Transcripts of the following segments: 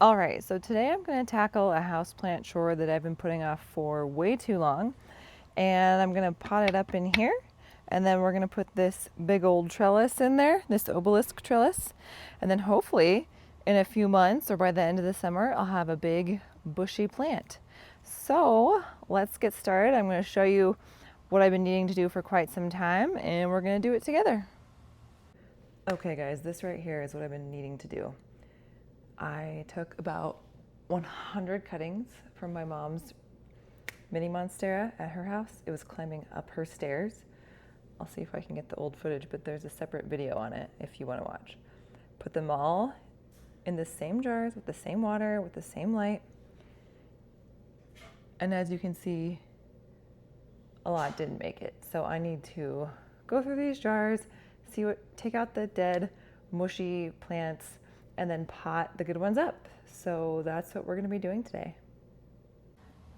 All right, so today I'm going to tackle a houseplant chore that I've been putting off for way too long. And I'm going to pot it up in here. And then we're going to put this big old trellis in there, this obelisk trellis. And then hopefully in a few months or by the end of the summer, I'll have a big bushy plant. So let's get started. I'm going to show you what I've been needing to do for quite some time, and we're going to do it together. Okay guys, this right here is what I've been needing to do. I took about 100 cuttings from my mom's mini monstera at her house. It was climbing up her stairs. I'll see if I can get the old footage, but there's a separate video on it if you want to watch. Put them all in the same jars with the same water, with the same light. And as you can see, a lot didn't make it. So I need to go through these jars, take out the dead, mushy plants, and then pot the good ones up. So that's what we're going to be doing today.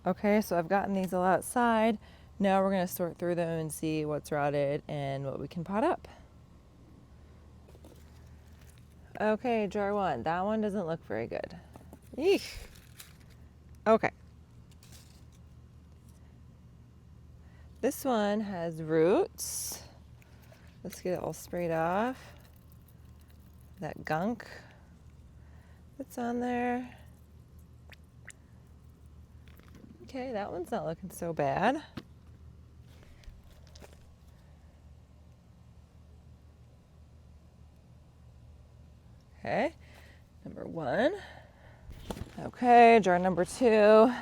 Okay, so I've gotten these all outside. Now we're going to sort through them and see what's rotted and what we can pot up. Okay, jar one. That one doesn't look very good. Eek. Okay. This one has roots. Let's get it all sprayed off. That gunk that's on there. Okay, that one's not looking so bad. Okay, number one. Okay, jar number two.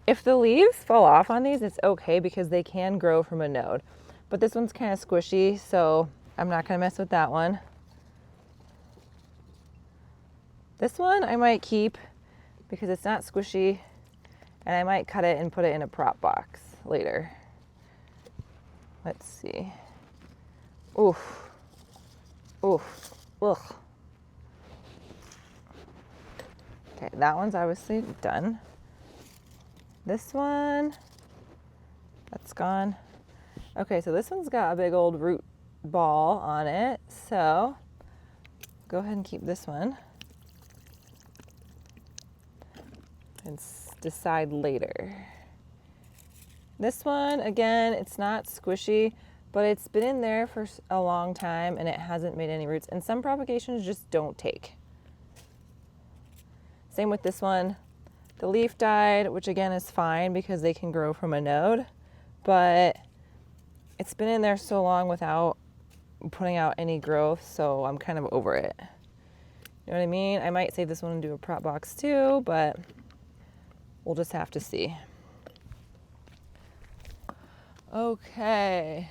If the leaves fall off on these, it's okay because they can grow from a node. But this one's kind of squishy, so I'm not gonna mess with that one. This one I might keep because it's not squishy, and I might cut it and put it in a prop box later. Let's see. Oof. Oof. Ugh. Okay, that one's obviously done. This one, that's gone. Okay, so this one's got a big old root ball on it, so go ahead and keep this one and decide later. This one, again, it's not squishy, but it's been in there for a long time and it hasn't made any roots, and some propagations just don't take. Same with this one. The leaf died, which again is fine because they can grow from a node, but it's been in there so long without putting out any growth, so I'm kind of over it. You know what I mean? I might save this one and do a prop box too, but we'll just have to see. Okay,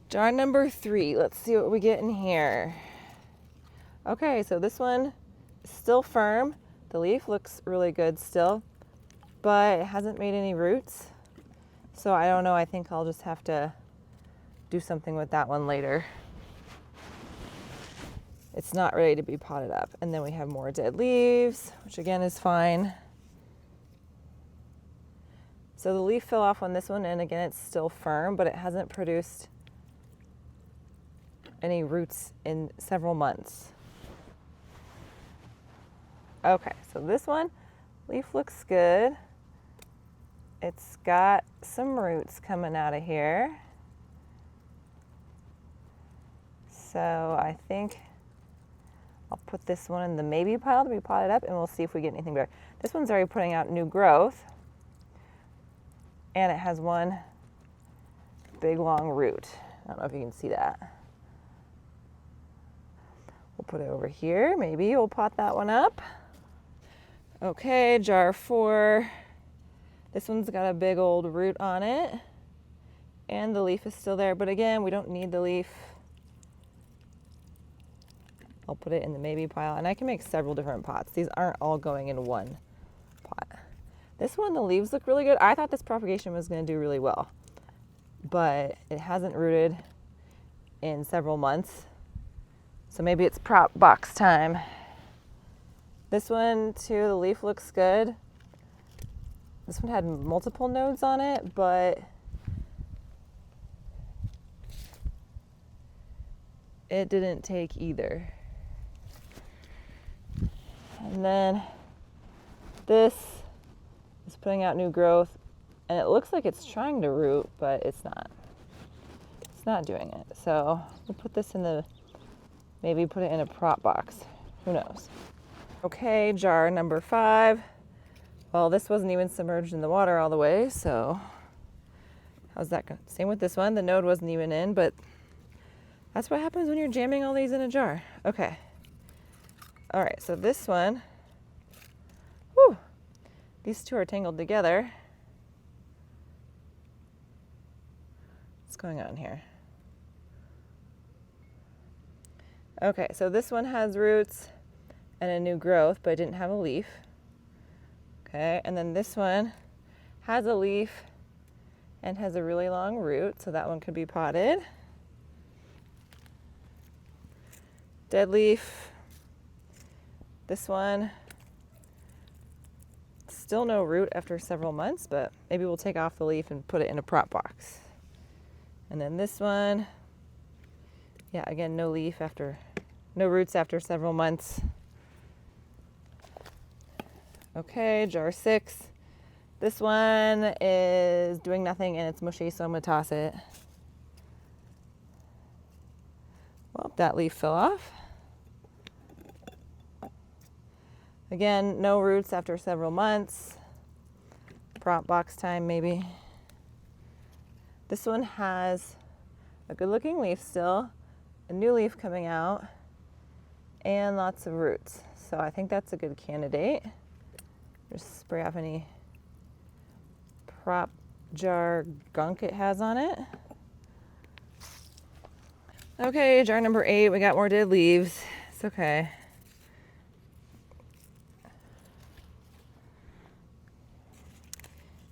jar number three. Let's see what we get in here. Okay, so this one is still firm. The leaf looks really good still, but it hasn't made any roots. So I don't know, I think I'll just have to do something with that one later. It's not ready to be potted up. And then we have more dead leaves, which again is fine. So the leaf fell off on this one, and again, it's still firm, but it hasn't produced any roots in several months. Okay, so this one, leaf looks good. It's got some roots coming out of here. So I think I'll put this one in the maybe pile to be potted up, and we'll see if we get anything better. This one's already putting out new growth, and it has one big long root. I don't know if you can see that. We'll put it over here. Maybe we'll pot that one up. Okay, jar four. This one's got a big old root on it, and the leaf is still there, but again, we don't need the leaf. I'll put it in the maybe pile, and I can make several different pots. These aren't all going in one pot. This one, the leaves look really good. I thought this propagation was going to do really well, but it hasn't rooted in several months, so maybe it's prop box time. This one too, the leaf looks good. This one had multiple nodes on it, but it didn't take either. And then this is putting out new growth, and it looks like it's trying to root, but it's not. It's not doing it. So we'll put this in the, maybe put it in a prop box. Who knows? Okay, jar number 5. Well, this wasn't even submerged in the water all the way, so how's that going? Same with this one. The node wasn't even in, but that's what happens when you're jamming all these in a jar. Okay. All right, so this one, whew, these two are tangled together. What's going on here? Okay, so this one has roots and a new growth, but it didn't have a leaf. Okay, and then this one has a leaf and has a really long root, so that one could be potted. Dead leaf. This one, still no root after several months, but maybe we'll take off the leaf and put it in a prop box. And then this one, yeah, again, no leaf after, no roots after several months. Okay, jar 6. This one is doing nothing and it's mushy, so I'm gonna toss it. Well, that leaf fell off. Again, no roots after several months. Prop box time, maybe. This one has a good looking leaf still, a new leaf coming out, and lots of roots. So I think that's a good candidate. Just spray off any prop jar gunk it has on it. Okay, jar number 8, we got more dead leaves. It's okay.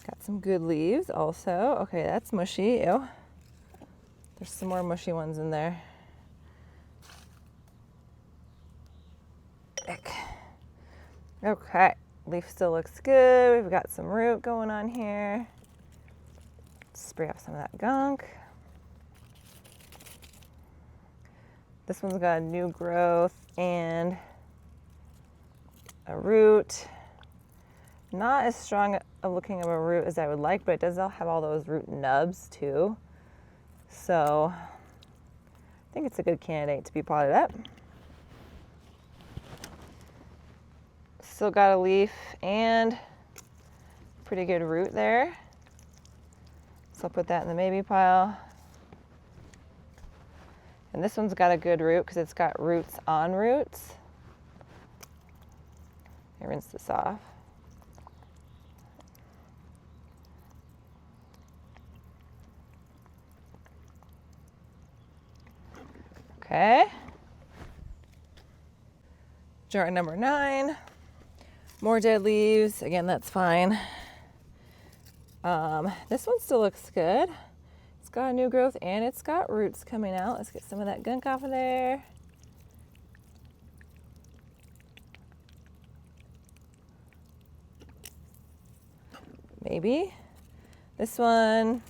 Got some good leaves also. Okay, that's mushy. Ew. There's some more mushy ones in there. Ick. Okay, leaf still looks good. We've got some root going on here. Spray off some of that gunk. This one's got a new growth and a root. Not as strong a looking of a root as I would like, but it does have all those root nubs too. So I think it's a good candidate to be potted up. Still got a leaf and pretty good root there. So I'll put that in the maybe pile. And this one's got a good root because it's got roots on roots. I rinse this off. Okay. Jar number 9. More dead leaves. Again, that's fine. This one still looks good. It's got a new growth and it's got roots coming out. Let's get some of that gunk off of there. Maybe. This one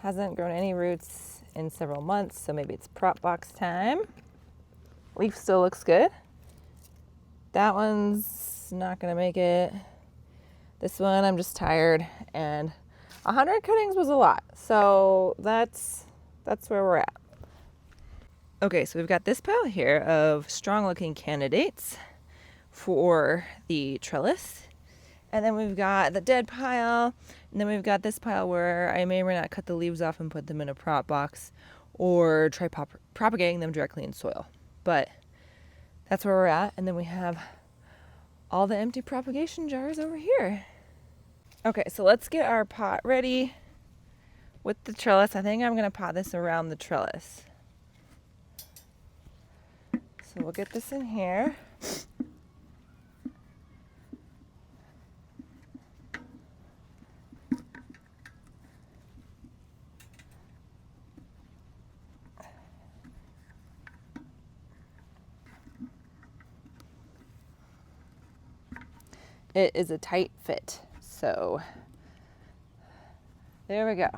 hasn't grown any roots in several months, so maybe it's prop box time. Leaf still looks good. That one's not gonna make it. This one, I'm just tired, and 100 cuttings was a lot, so that's where we're at. Okay, so we've got this pile here of strong looking candidates for the trellis. And then we've got the dead pile, and then we've got this pile where I may or may not cut the leaves off and put them in a prop box or try propagating them directly in soil. But that's where we're at. And then we have all the empty propagation jars over here. Okay, so let's get our pot ready with the trellis. I think I'm gonna pot this around the trellis. So we'll get this in here. It is a tight fit, so there we go.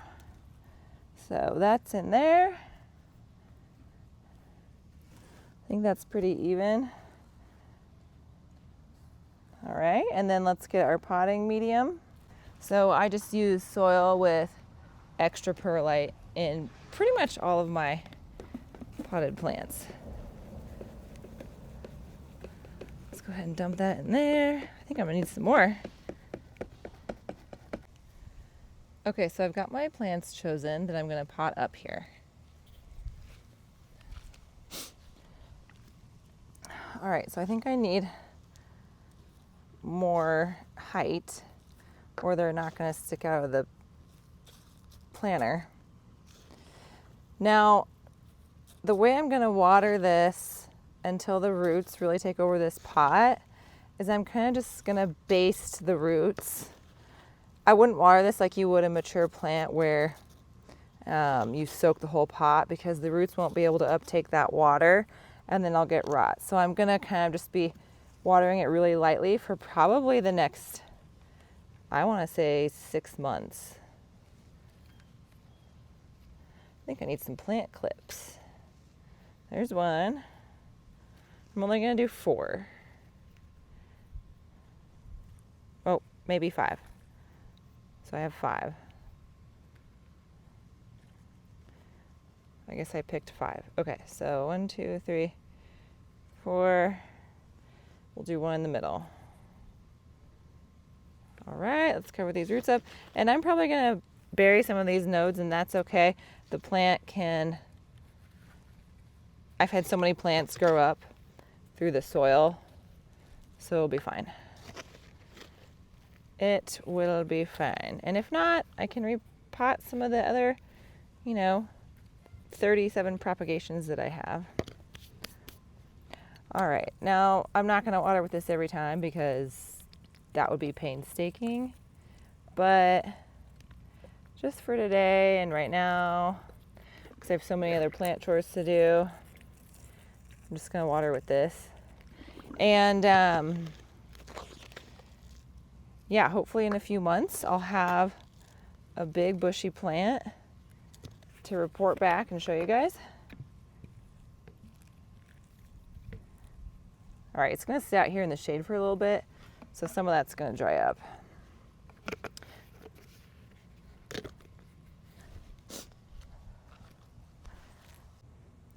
So that's in there. I think that's pretty even. All right, and then let's get our potting medium. So I just use soil with extra perlite in pretty much all of my potted plants. Let's go ahead and dump that in there. I think I'm gonna need some more. Okay, so I've got my plants chosen that I'm gonna pot up here. All right, so I think I need more height or they're not gonna stick out of the planter. Now, the way I'm gonna water this until the roots really take over this pot is I'm kind of just gonna baste the roots. I wouldn't water this like you would a mature plant where you soak the whole pot, because the roots won't be able to uptake that water and then I'll get rot. So I'm gonna kind of just be watering it really lightly for probably the next, I wanna say 6 months. I think I need some plant clips. There's one. I'm only gonna do 4. Oh, maybe 5. So I have 5. I guess I picked 5. Okay, so 1, 2, 3, 4. We'll do 1 in the middle. All right, let's cover these roots up. And I'm probably gonna bury some of these nodes, and that's okay. The plant can, I've had so many plants grow up through the soil, so it'll be fine. It will be fine. And if not, I can repot some of the other, 37 propagations that I have. All right, now I'm not gonna water with this every time because that would be painstaking, but just for today and right now, because I have so many other plant chores to do, I'm just gonna water with this. And yeah, hopefully in a few months I'll have a big bushy plant to report back and show you guys. All right, it's gonna sit out here in the shade for a little bit, so some of that's gonna dry up.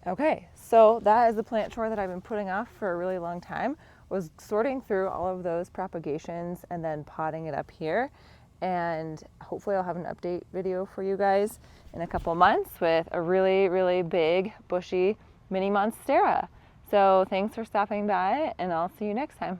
Okay, so that is the plant chore that I've been putting off for a really long time, was sorting through all of those propagations and then potting it up here. And hopefully I'll have an update video for you guys in a couple months with a really, really big, bushy mini monstera. So thanks for stopping by, and I'll see you next time.